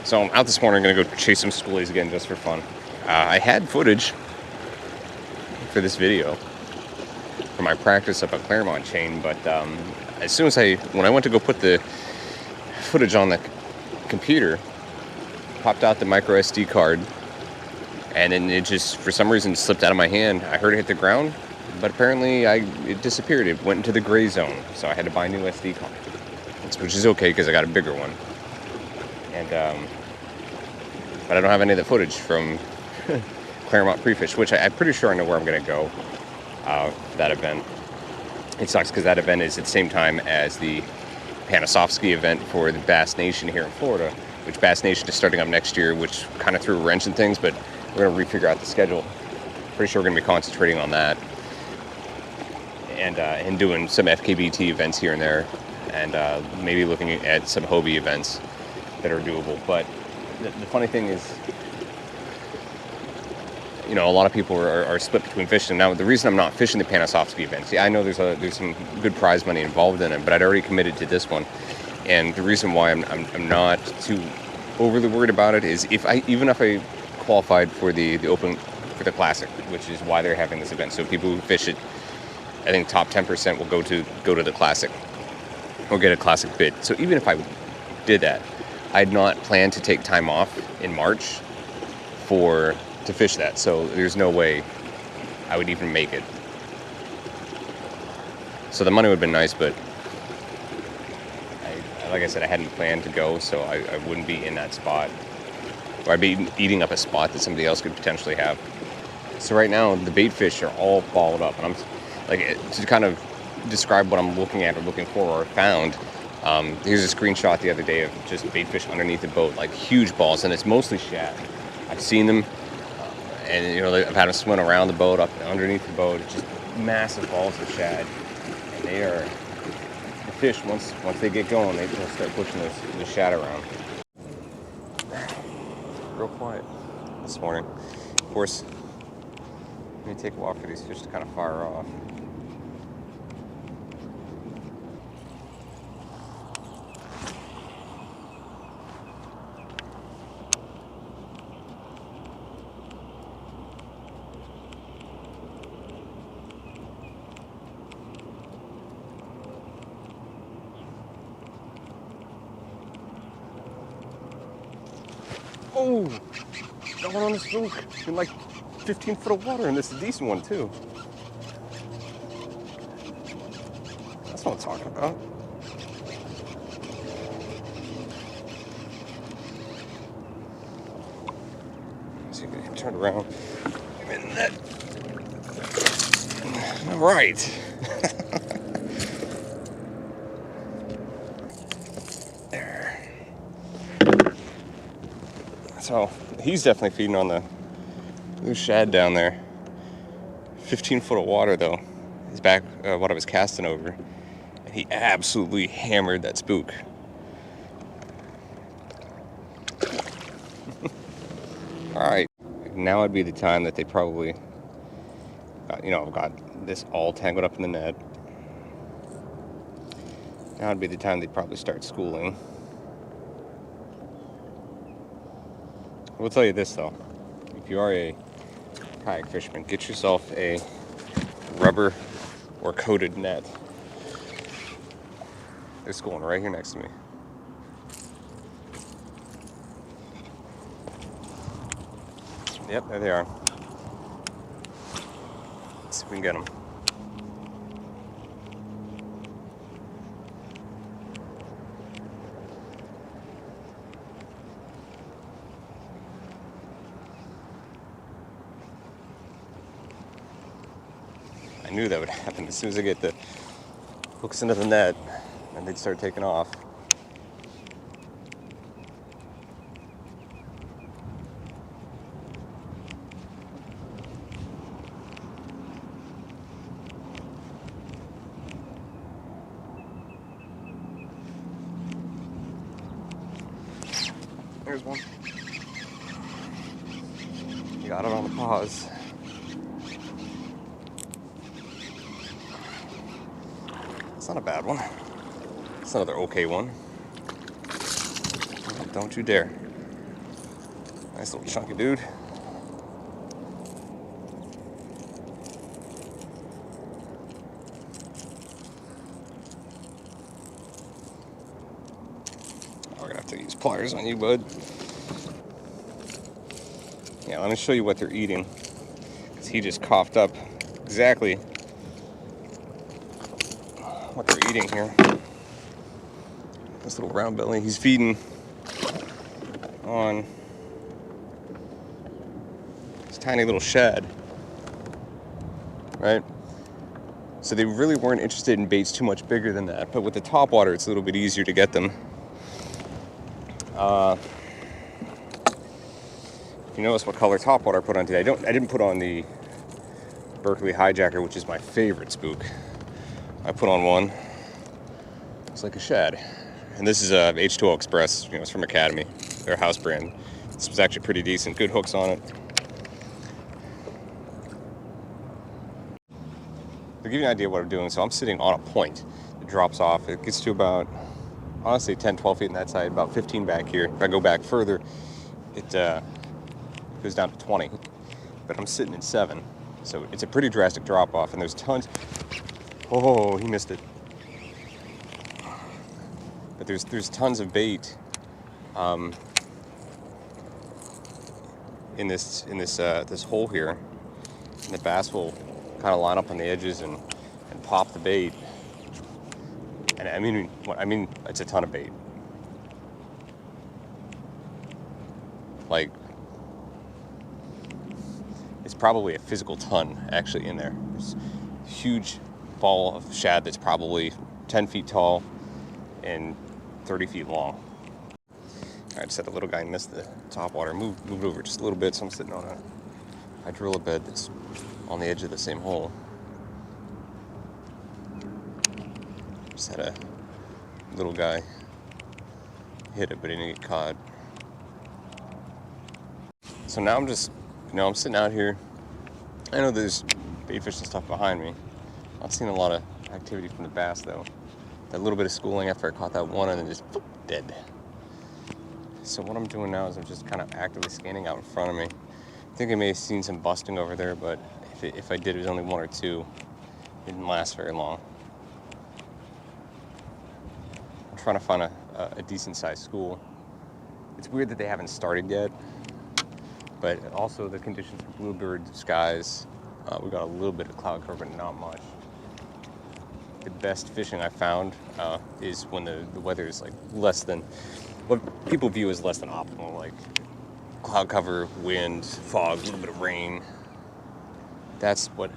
So I'm out this morning, going to go chase some schoolies again just for fun. I had footage for this video for my practice up at Claremont chain, but as soon as when I went to go put the footage on the computer, popped out the micro SD card, and then it just, for some reason, slipped out of my hand. I heard it hit the ground, but apparently it disappeared. It went into the gray zone, so I had to buy a new SD card, which is okay because I got a bigger one. And but I don't have any of the footage from Claremont Prefish, which I'm pretty sure I know where I'm going to go for that event. It sucks because that event is at the same time as the Panosofsky event for the Bass Nation here in Florida, which Bass Nation is starting up next year, which kind of threw a wrench in things, but we're going to refigure out the schedule. Pretty sure we're going to be concentrating on that and doing some FKBT events here and there, and maybe looking at some Hobie events that are doable. But the funny thing is, you know, a lot of people are split between fishing. Now, the reason I'm not fishing the Panosofsky events, I know there's some good prize money involved in it, but I'd already committed to this one. And the reason why I'm not too overly worried about it is even if I qualified for the Classic, which is why they're having this event. So people who fish it, I think top 10% will go to the Classic or get a Classic bid. So even if I did that, I'd not planned to take time off in March to fish that. So there's no way I would even make it. So the money would have been nice, but like I said, I hadn't planned to go, so I wouldn't be in that spot. Or I'd be eating up a spot that somebody else could potentially have. So right now, the bait fish are all balled up. And I'm like, to kind of describe what I'm looking at or looking for or found, here's a screenshot the other day of just bait fish underneath the boat, like huge balls, and it's mostly shad. I've seen them, and you know, I've had them swim around the boat, up underneath the boat. It's just massive balls of shad, and they are the fish. Once they get going, they'll start pushing the shad around. Real quiet this morning. Of course, let me take a walk for these fish to kind of fire off. Oh, got one on this spook in like 15 foot of water, and this is a decent one too. That's what I'm talking about. See if we can turn around. And that. All right. There. So he's definitely feeding on the loose shad down there. 15 foot of water though. He's back what I was casting over. And he absolutely hammered that spook. Alright. Now would be the time that they probably, I've got this all tangled up in the net. Now would be the time they'd probably start schooling. I will tell you this though, if you are a kayak fisherman, get yourself a rubber or coated net. They're schooling right here next to me. Yep, there they are. Let's see if we can get them. I knew that would happen as soon as I get the hooks into the net, and they'd start taking off. There's one. You got it on the pause. It's not a bad one. It's another okay one. Don't you dare. Nice little chunky dude. We're gonna have to use pliers on you, bud. Yeah, let me show you what they're eating. Because he just coughed up exactly what they're eating here. This little round belly, he's feeding on this tiny little shad, right? So they really weren't interested in baits too much bigger than that, but with the topwater, it's a little bit easier to get them. You notice what color topwater I put on today. I didn't put on the Berkeley Hijacker, which is my favorite spook. I put on one. It's like a shad. And this is a H2O Express. You know, it's from Academy. They're a house brand. This was actually pretty decent. Good hooks on it. To give you an idea of what I'm doing, so I'm sitting on a point. It drops off. It gets to about, honestly, 10, 12 feet on that side, about 15 back here. If I go back further, it goes down to 20. But I'm sitting at 7. So it's a pretty drastic drop off, and there's tons. Oh, he missed it. But there's tons of bait in this hole here, and the bass will kind of line up on the edges and pop the bait. And I mean, it's a ton of bait. Like, it's probably a physical ton actually in there. There's a huge ball of shad that's probably 10 feet tall and 30 feet long. I just had the little guy miss the topwater. Moved over just a little bit, so I'm sitting on a hydrilla bed that's on the edge of the same hole. Just had a little guy hit it, but he didn't get caught. So now I'm just, I'm sitting out here. I know there's bait fish and stuff behind me. Not seeing a lot of activity from the bass though. That little bit of schooling after I caught that one and then just dead. So what I'm doing now is I'm just kind of actively scanning out in front of me. I think I may have seen some busting over there, but if I did, it was only one or two. It didn't last very long. I'm trying to find a decent sized school. It's weird that they haven't started yet, but also the conditions for bluebird skies. We got a little bit of cloud cover, but not much. The best fishing I found is when the weather is like less than what people view as less than optimal, like cloud cover, wind, fog, a little bit of rain. That's what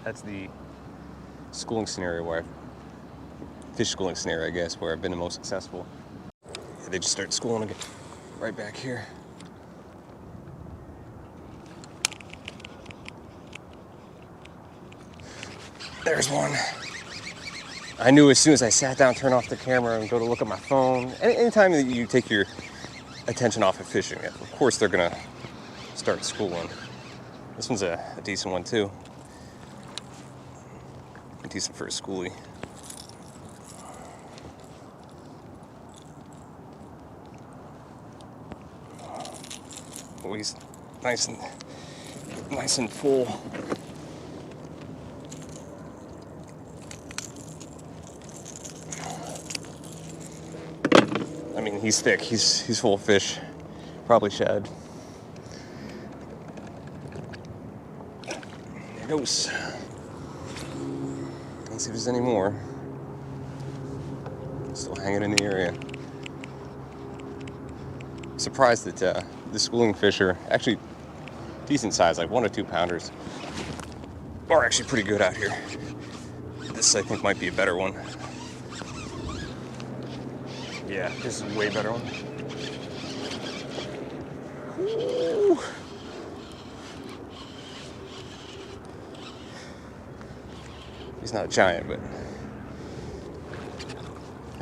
that's the schooling scenario where fish schooling scenario, I guess, where I've been the most successful. Yeah, they just start schooling again right back here. There's one. I knew as soon as I sat down, turn off the camera, and go to look at my phone. Anytime that you take your attention off of fishing, of course they're gonna start schooling. This one's a decent one too. Decent for a schoolie. Oh, he's nice and full. I mean, he's thick. He's full of fish. Probably shad. There he goes. Let's see if there's any more. Still hanging in the area. Surprised that the schooling fish are actually decent size, like 1 to 2 pounders. Are actually pretty good out here. This I think might be a better one. Yeah, this is a way better one. Ooh. He's not a giant, but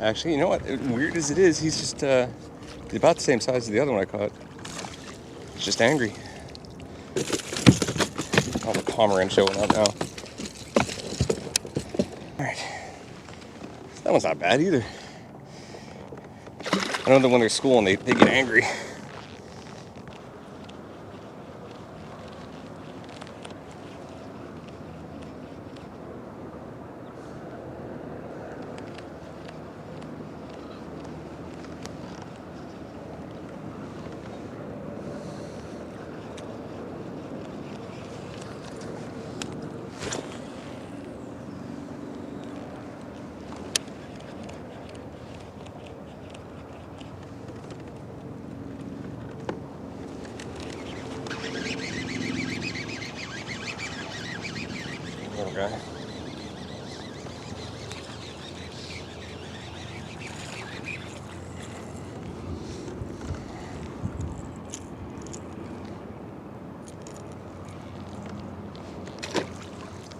actually, you know what? Weird as it is, he's just he's about the same size as the other one I caught. He's just angry. All the cormorant showing up now. All right, that one's not bad either. I know that when they're schooling, they get angry. guy.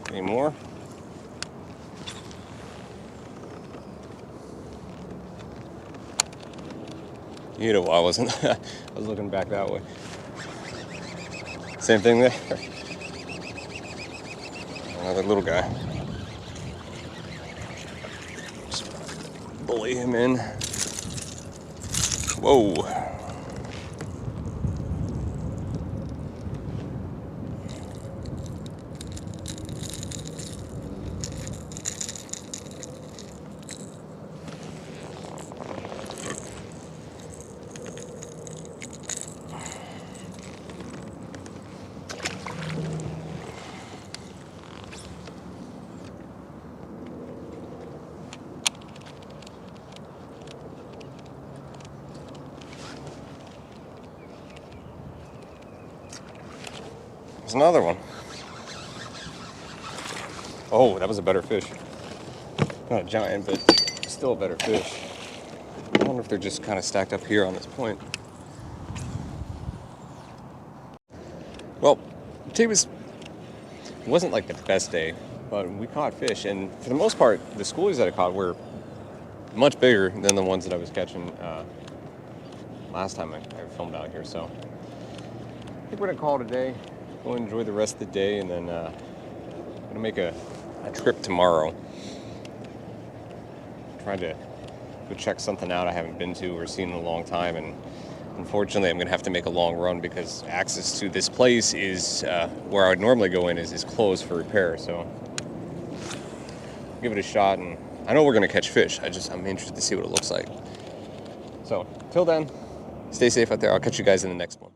Any more? You know, I wasn't. I was looking back that way. Same thing there. Another little guy. Just bully him in. Whoa. There's another one. Oh, that was a better fish. Not a giant, but still a better fish. I wonder if they're just kind of stacked up here on this point. Well, it wasn't like the best day, but we caught fish, and for the most part, the schoolies that I caught were much bigger than the ones that I was catching last time I filmed out here. So I think we're gonna call it a day. Go enjoy the rest of the day, and then I'm gonna make a trip tomorrow. Trying to go check something out I haven't been to or seen in a long time, and unfortunately I'm gonna have to make a long run because access to this place is where I would normally go in is closed for repair. So give it a shot, and I know we're gonna catch fish. I'm interested to see what it looks like. So till then, stay safe out there. I'll catch you guys in the next one.